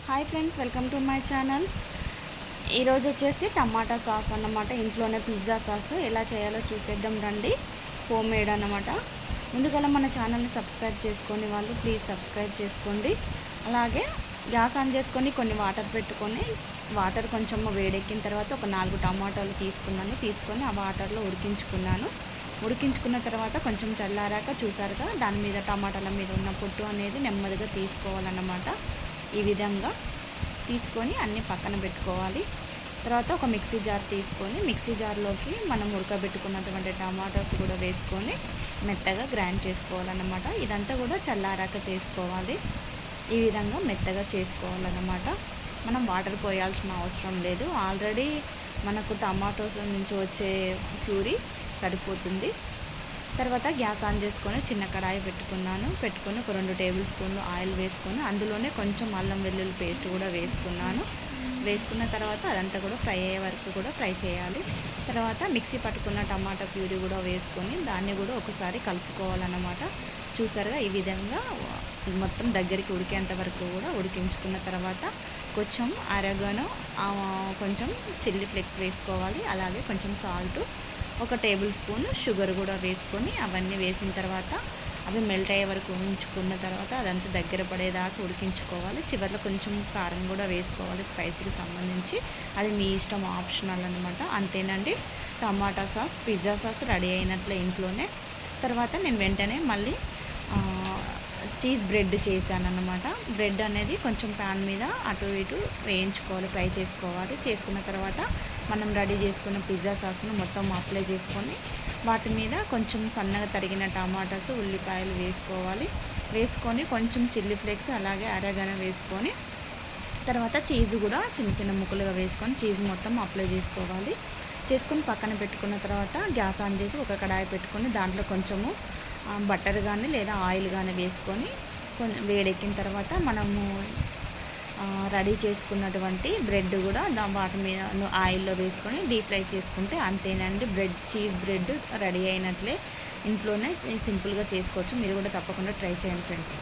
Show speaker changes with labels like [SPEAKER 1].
[SPEAKER 1] Hi friends, welcome to my channel. ఈరోజు వచ్చేసి టమాటా sauce అన్నమాట. ఇంట్లోనే పిజ్జా సాస్ ఎలా చేయాలో చూసేద్దాం రండి. హోమ్ మేడ్ అన్నమాట. ముందుగా మన ఛానల్ని సబ్స్క్రైబ్ చేసుకొని వాళ్ళు ప్లీజ్ సబ్స్క్రైబ్ చేసుకోండి. అలాగే గ్యాస్ ఆన్ చేసుకొని కొన్ని వాటర్ పెట్టుకొని వాటర్ కొంచెం వేడెక్కిన తర్వాత ఒక 4 టమాటాలు తీసుకొని ఆ వాటర్లో ఉడికించుకున్న తర్వాత కొంచెం చల్లారాక చూసారుగా దాని మీద టమాటాల మీద ఉన్న పొట్టు అనేది నెమ్మదిగా తీసుకోవాలన్నమాట. ఈ విధంగా తీసుకొని అన్నీ పక్కన పెట్టుకోవాలి. తర్వాత ఒక మిక్సీ జార్ తీసుకొని మిక్సీ జార్లోకి మనం ఉడకబెట్టుకున్నటువంటి టమాటాస్ కూడా వేసుకొని మెత్తగా గ్రైండ్ చేసుకోవాలన్నమాట. ఇదంతా కూడా చల్లారాక చేసుకోవాలి. ఈ విధంగా మెత్తగా చేసుకోవాలన్నమాట. మనం వాటర్ పోయాల్సిన అవసరం లేదు. ఆల్రెడీ మనకు టమాటోస్ నుంచి వచ్చే ప్యూరీ సరిపోతుంది. తర్వాత గ్యాస్ ఆన్ చేసుకొని చిన్న కడాయి పెట్టుకొని ఒక 2 టేబుల్ స్పూన్లు ఆయిల్ వేసుకొని అందులోనే కొంచెం అల్లం వెల్లుల్లి పేస్ట్ కూడా వేసుకున్న తర్వాత అదంతా కూడా ఫ్రై అయ్యే వరకు కూడా ఫ్రై చేయాలి. తర్వాత మిక్సీ పట్టుకున్న టమాటా ప్యూరీ కూడా వేసుకొని దాన్ని కూడా ఒకసారి కలుపుకోవాలన్నమాట. చూసారుగా ఈ విధంగా మొత్తం దగ్గరికి ఉడికేంత వరకు కూడా ఉడికించుకున్న తర్వాత కొంచెం అరగను కొంచెం చిల్లీ ఫ్లేక్స్ వేసుకోవాలి. అలాగే కొంచెం సాల్ట్, ఒక టేబుల్ స్పూన్ షుగర్ కూడా వేసుకొని అవన్నీ వేసిన తర్వాత అవి మెల్ట్ అయ్యే వరకు ఉంచుకున్న తర్వాత అదంతా దగ్గర పడేదాకా ఉడికించుకోవాలి. చివరిలో కొంచెం కారం కూడా వేసుకోవాలి స్పైసీకి సంబంధించి. అది మీ ఇష్టం, ఆప్షనల్ అనమాట. అంతేనండి, tomato sauce, pizza sauce ready అయినట్లే ఇంట్లోనే. తర్వాత నేను వెంటనే మళ్ళీ చీజ్ బ్రెడ్ చేశానన్నమాట. బ్రెడ్ అనేది కొంచెం ప్యాన్ మీద అటు ఇటు వేయించుకోవాలి, ఫ్రై చేసుకోవాలి. చేసుకున్న తర్వాత మనం రెడీ చేసుకున్న పిజ్జా సాస్ను మొత్తం అప్లై చేసుకొని వాటి మీద కొంచెం సన్నగా తరిగిన టమాటాస్, ఉల్లిపాయలు వేసుకొని కొంచెం చిల్లీ ఫ్లేక్స్ అలాగే అరగన వేసుకొని తర్వాత చీజ్ కూడా చిన్న చిన్న ముక్కలుగా వేసుకొని చీజ్ మొత్తం అప్లై చేసుకొని పక్కన పెట్టుకున్న తర్వాత గ్యాస్ ఆన్ చేసి ఒక కడాయి పెట్టుకొని దాంట్లో కొంచెము బటర్ కానీ లేదా ఆయిల్ కానీ వేసుకొని కొంచెం వేడెక్కిన తర్వాత మనము రెడీ చేసుకున్నటువంటి బ్రెడ్ కూడా వాటి మీద ఆయిల్లో వేసుకొని డీప్ ఫ్రై చేసుకుంటే అంతేనండి, చీజ్ బ్రెడ్ రెడీ అయినట్లే. ఇంట్లోనే సింపుల్గా చేసుకోవచ్చు. మీరు కూడా తప్పకుండా ట్రై చేయండి ఫ్రెండ్స్.